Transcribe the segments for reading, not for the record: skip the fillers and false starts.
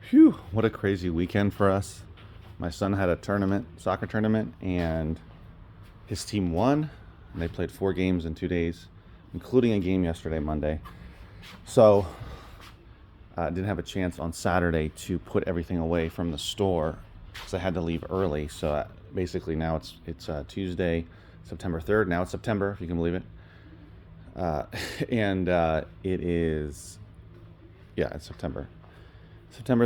Phew, what a crazy weekend for us. My son had a tournament, soccer tournament, and his team won. And they played 4 games in 2 days, including a game yesterday, Monday. So I didn't have a chance on Saturday to put everything away from the store because I had to leave early. So basically now it's Tuesday, September 3rd. Now it's September, if you can believe it. It is, yeah, it's September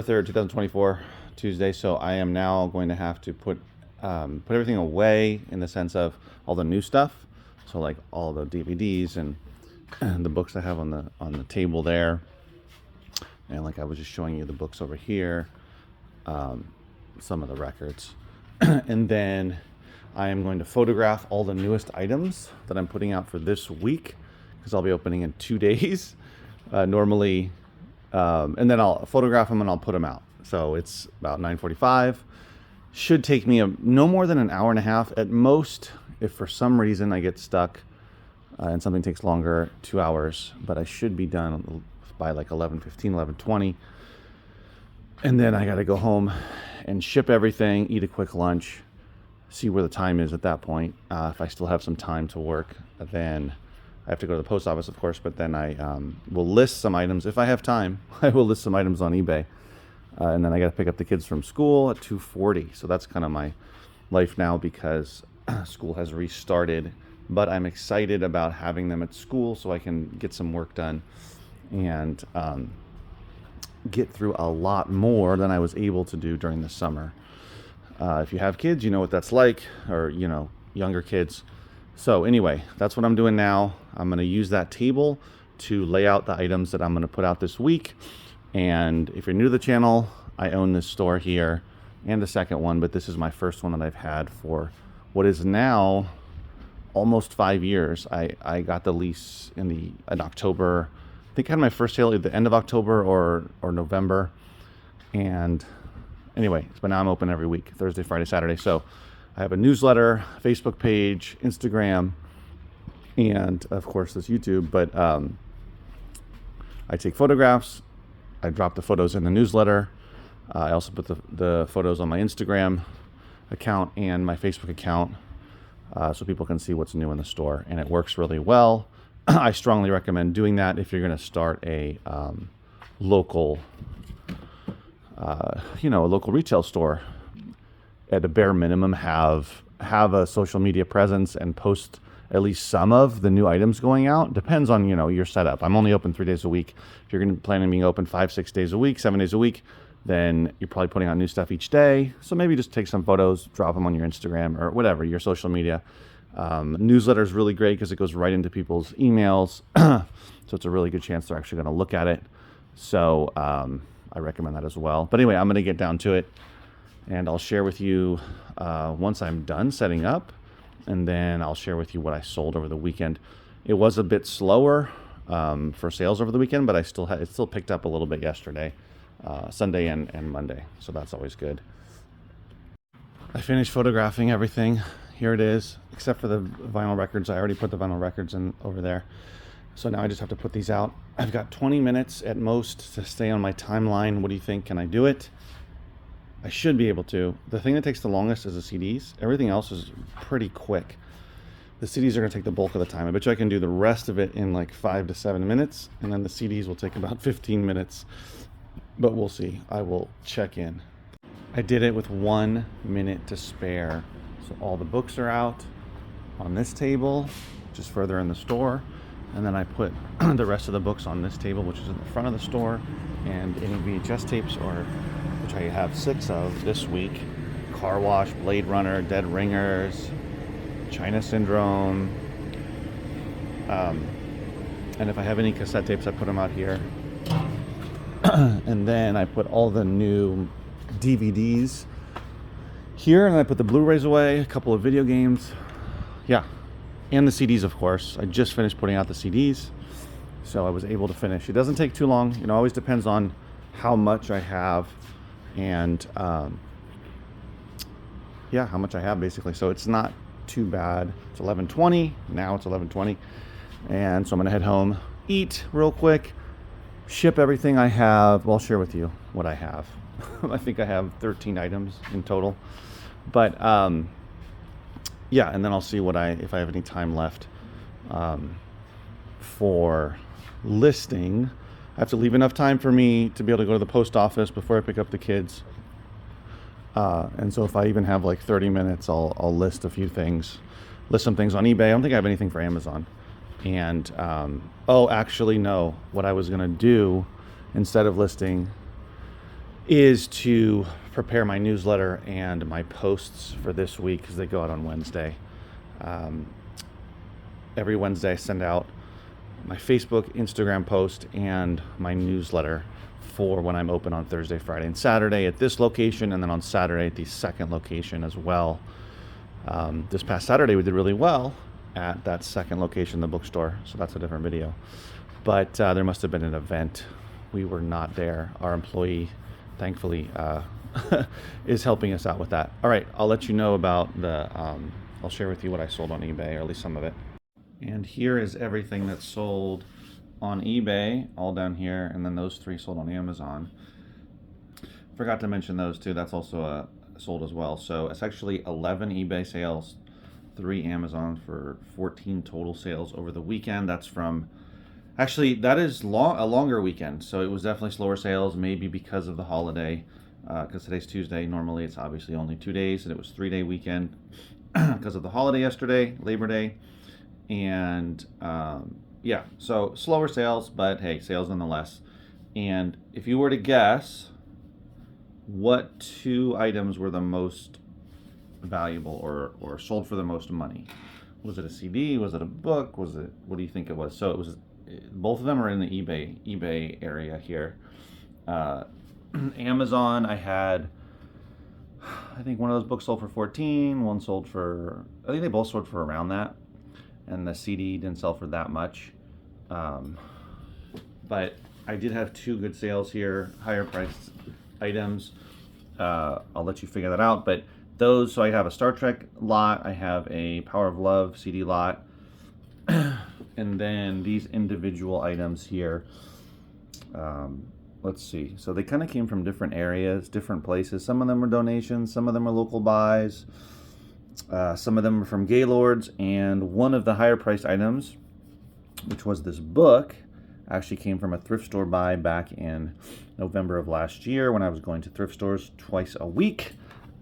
3rd, 2024, Tuesday. So I am now going to have to put everything away in the sense of all the new stuff. So like all the DVDs and the books I have on the table there. And like I was just showing you the books over here, some of the records. And then I am going to photograph all the newest items that I'm putting out for this week because I'll be opening in 2 days normally. And then I'll photograph them and I'll put them out. So it's about 9:45. Should take me no more than an hour and a half at most. If for some reason I get stuck and something takes longer, 2 hours. But I should be done by like 11:15, 11:20. And then I got to go home and ship everything, eat a quick lunch, see where the time is at that point. If I still have some time to work, then I have to go to the post office, of course, but then I will list some items. If I have time, I will list some items on eBay. And then I got to pick up the kids from school at 2:40. So that's kind of my life now because school has restarted. But I'm excited about having them at school so I can get some work done and get through a lot more than I was able to do during the summer. If you have kids, you know what that's like, or, younger kids. So anyway, that's what I'm doing now. I'm going to use that table to lay out the items that I'm going to put out this week. And if you're new to the channel, I own this store here and the second one, but this is my first one that I've had for what is now almost 5 years. I got the lease in October. I think I had my first sale at the end of October or November. And anyway, but now I'm open every week, Thursday, Friday, Saturday. So I have a newsletter, Facebook page, Instagram, and of course this YouTube. But I take photographs. I drop the photos in the newsletter. I also put the photos on my Instagram account and my Facebook account so people can see what's new in the store. And it works really well. I strongly recommend doing that if you're going to start a local, a local retail store. At a bare minimum, have a social media presence and post at least some of the new items going out. Depends on, your setup. I'm only open 3 days a week. If you're going to plan on being open 5-6 days a week, 7 days a week, then you're probably putting out new stuff each day. So maybe just take some photos, drop them on your Instagram or whatever, your social media. Newsletter is really great because it goes right into people's emails. So it's a really good chance they're actually going to look at it. So I recommend that as well. But anyway, I'm going to get down to it. And I'll share with you once I'm done setting up, and then I'll share with you what I sold over the weekend. It was a bit slower for sales over the weekend, but it still picked up a little bit yesterday, Sunday and Monday. So that's always good. I finished photographing everything. Here it is, except for the vinyl records. I already put the vinyl records in over there. So now I just have to put these out. I've got 20 minutes at most to stay on my timeline. What do you think? Can I do it? I should be able to. The thing that takes the longest is the CDs. Everything else is pretty quick. The CDs are going to take the bulk of the time. I bet you I can do the rest of it in like 5 to 7 minutes, and then the CDs will take about 15 minutes. But we'll see. I will check in. I did it with 1 minute to spare. So all the books are out on this table, just further in the store. And then I put the rest of the books on this table, which is in the front of the store, and any VHS tapes, which I have 6 of this week. Car Wash, Blade Runner, Dead Ringers, China Syndrome. And if I have any cassette tapes, I put them out here. And then I put all the new DVDs here, and I put the Blu-rays away, a couple of video games. Yeah. And the CDs, of course. I just finished putting out the CDs, so I was able to finish. It doesn't take too long. It always depends on how much I have and, how much I have, basically. So it's not too bad. It's 11:20. Now it's 11:20. And so I'm going to head home, eat real quick, ship everything I have. Well, I'll share with you. what I have. I think I have 13 items in total. But yeah, and then I'll see if I have any time left for listing. I have to leave enough time for me to be able to go to the post office before I pick up the kids. And so if I even have like 30 minutes, I'll list a few things, list some things on eBay. I don't think I have anything for Amazon. And actually, no. What I was gonna do instead of listing is to prepare my newsletter and my posts for this week, because they go out on Wednesday. Every Wednesday I send out my Facebook, Instagram post, and my newsletter for when I'm open on Thursday, Friday, and Saturday at this location, and then on Saturday at the second location as well. This past Saturday we did really well at that second location, the bookstore, so that's a different video. But there must have been an event. We were not there. Our employee, thankfully, is helping us out with that. All right, I'll let you know about I'll share with you what I sold on eBay, or at least some of it. And here is everything that's sold on eBay, all down here, and then those 3 sold on Amazon. Forgot to mention those 2. That's also sold as well. So it's actually 11 eBay sales, 3 Amazon, for 14 total sales over the weekend. That's from, actually, that is a longer weekend. So it was definitely slower sales, maybe because of the holiday, because today's Tuesday. Normally it's obviously only 2 days, and it was 3-day weekend because of the holiday yesterday, Labor Day. And yeah, so slower sales, but hey, sales nonetheless. And if you were to guess what 2 items were the most valuable or sold for the most money, was it a CD? Was it a book? What do you think it was? So it was, both of them are in the eBay area here. Amazon, I think one of those books sold for 14, one sold for, I think they both sold for around that. And the CD didn't sell for that much. But I did have 2 good sales here, higher priced items. I'll let you figure that out. But those, so I have a Star Trek lot, I have a Power of Love CD lot, and then these individual items here. Let's see. So they kind of came from different areas, different places. Some of them were donations, some of them are local buys. Some of them are from Gaylords, and one of the higher priced items, which was this book, actually came from a thrift store buy back in November of last year when I was going to thrift stores twice a week.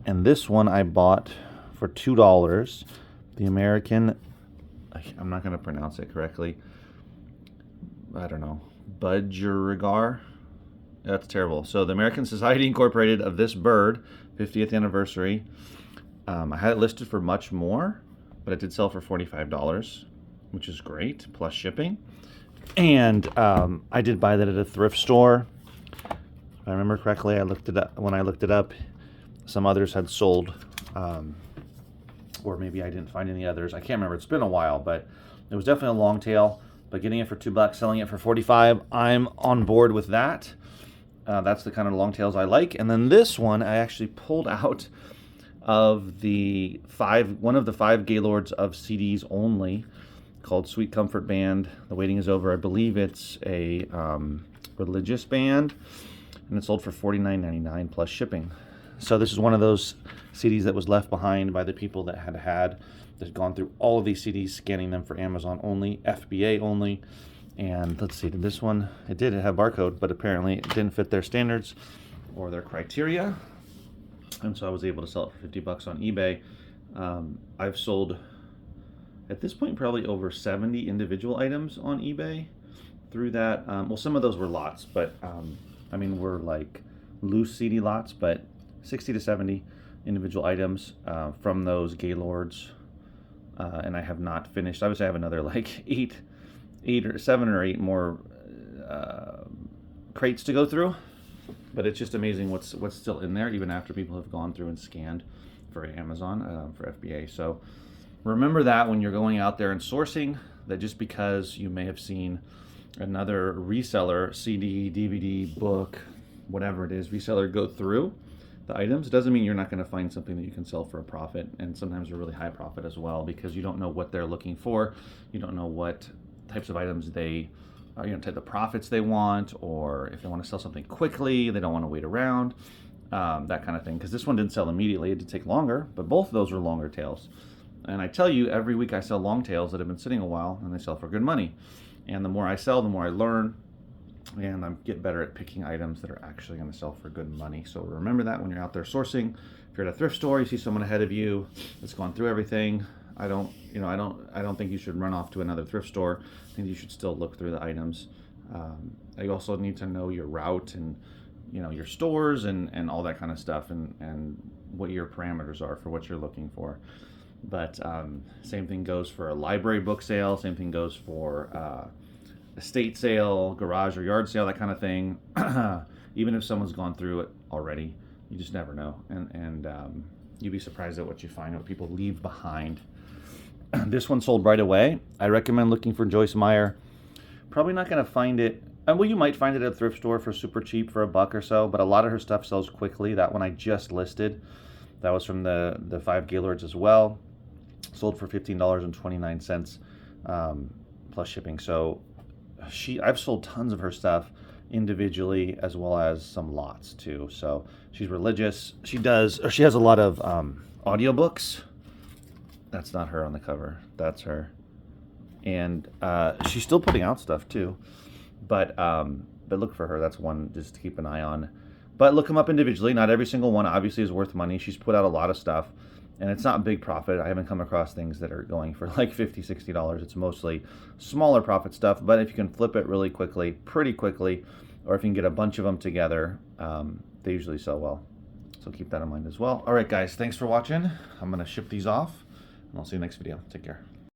And this one I bought for $2. The American, I'm not going to pronounce it correctly, I don't know, Budgerigar. That's terrible. So the American Society Incorporated of this bird, 50th anniversary. I had it listed for much more, but it did sell for $45, which is great, plus shipping. And I did buy that at a thrift store. If I remember correctly, when I looked it up, some others had sold, or maybe I didn't find any others. I can't remember. It's been a while, but it was definitely a long tail. But getting it for $2, selling it for $45, I'm on board with that. That's the kind of long tails I like. And then this one, I actually pulled out of one of the 5 Gaylords of CDs only, called Sweet Comfort Band. The waiting is over. I believe it's a religious band, and it sold for $49.99 plus shipping. So this is one of those CDs that was left behind by the people that had gone through all of these CDs, scanning them for Amazon only, FBA only. And let's see, did this one, it did have barcode, but apparently it didn't fit their standards or their criteria. And so I was able to sell it for $50 on eBay. I've sold, at this point, probably over 70 individual items on eBay through that. Well, some of those were lots, but I mean, were like loose CD lots, but 60 to 70 individual items from those Gaylords. And I have not finished. Obviously, I have another like 7 or 8 more crates to go through. But it's just amazing what's still in there, even after people have gone through and scanned for Amazon, for FBA. So remember that when you're going out there and sourcing, that just because you may have seen another reseller, CD, DVD, book, whatever it is, reseller go through the items, doesn't mean you're not going to find something that you can sell for a profit, and sometimes a really high profit as well, because you don't know what they're looking for. You don't know what types of items they take the profits they want, or if they want to sell something quickly, they don't want to wait around, that kind of thing. Because this one didn't sell immediately; it did take longer, but both of those were longer tails. And I tell you, every week I sell long tails that have been sitting a while, and they sell for good money. And the more I sell, the more I learn, and I get better at picking items that are actually going to sell for good money. So remember that when you're out there sourcing. If you're at a thrift store, you see someone ahead of you that's gone through everything. I don't think you should run off to another thrift store. I think you should still look through the items. You also need to know your route and your stores and all that kind of stuff, and what your parameters are for what you're looking for. But same thing goes for a library book sale. Same thing goes for estate sale, garage or yard sale, that kind of thing. Even if someone's gone through it already, you just never know, and you'd be surprised at what you find, what people leave behind. This one sold right away. I recommend looking for Joyce Meyer. Probably not going to find it. Well, you might find it at a thrift store for super cheap, for $1 or so, but a lot of her stuff sells quickly. That one I just listed. That was from the 5 Gaylords as well. Sold for $15.29 plus shipping. So I've sold tons of her stuff individually as well as some lots too. So she's religious. She has a lot of audiobooks. That's not her on the cover. That's her. And she's still putting out stuff too. But look for her. That's one just to keep an eye on. But look them up individually. Not every single one obviously is worth money. She's put out a lot of stuff, and it's not big profit. I haven't come across things that are going for like $50, $60. It's mostly smaller profit stuff. But if you can flip it really quickly, pretty quickly, or if you can get a bunch of them together, they usually sell well. So keep that in mind as well. All right, guys, thanks for watching. I'm going to ship these off, and I'll see you next video. Take care.